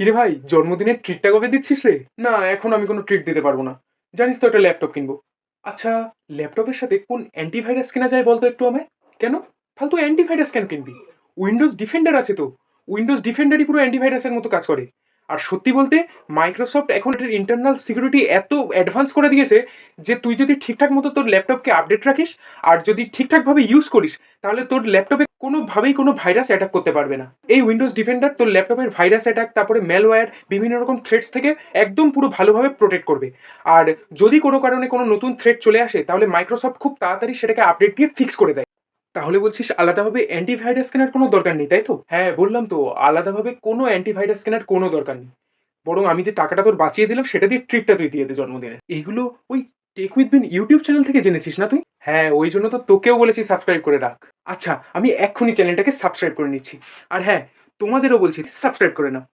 কিরে ভাই, জন্মদিনের ট্রিটটা কবে দিচ্ছিস রে? না, এখন আমি কোনো ট্রিট দিতে পারবো না। জানিস তো একটা ল্যাপটপ কিনবো। আচ্ছা, ল্যাপটপের সাথে কোন অ্যান্টিভাইরাস কেনা যায় বলতো একটু আমায়? কেন? ফালতু অ্যান্টিভাইরাস কেন কিনবি? উইন্ডোজ ডিফেন্ডার আছে তো। উইন্ডোজ ডিফেন্ডারই পুরো অ্যান্টিভাইরাসের মতো কাজ করে। আর সত্যি বলতে মাইক্রোসফট এখন এটার ইন্টারনাল সিকিউরিটি এত অ্যাডভান্স করে দিয়েছে যে তুই যদি ঠিকঠাক মতো তোর ল্যাপটপকে আপডেট রাখিস আর যদি ঠিকঠাকভাবে ইউজ করিস তাহলে তোর ল্যাপটপে কোনোভাবেই কোনো ভাইরাস অ্যাটাক করতে পারবে না। এই উইন্ডোজ ডিফেন্ডার তোর ল্যাপটপের ভাইরাস অ্যাটাক, তারপরে ম্যালওয়্যার, বিভিন্ন রকম থ্রেটস থেকে একদম পুরো ভালোভাবে প্রোটেক্ট করবে। আর যদি কোনো কারণে কোনো নতুন থ্রেট চলে আসে তাহলে মাইক্রোসফট খুব তাড়াতাড়ি সেটাকে আপডেট দিয়ে ফিক্স করে দেয়। তাহলে বলছিস আলাদাভাবে অ্যান্টিভাইরাস কেনার কোনো দরকার নেই, তাই তো? হ্যাঁ, বললাম তো, আলাদাভাবে কোনো অ্যান্টিভাইরাস কেনার কোনো দরকার নেই। বরং আমি যে টাকাটা তোর বাঁচিয়ে দিলাম সেটা দিয়ে ট্রিটটা তুই দিয়ে দে জন্মদিনে। এইগুলো ওই Tech With Bin YouTube channel থেকে জেনেছিস না তুই? হ্যাঁ, ওই জন্য তো তোকেও বলেছি সাবস্ক্রাইব করে রাখ। আচ্ছা, আমি এক্ষুনি চ্যানেলটাকে সাবস্ক্রাইব করে নিচ্ছি। আর হ্যাঁ, তোমাদেরও বলছি সাবস্ক্রাইব করে নাও।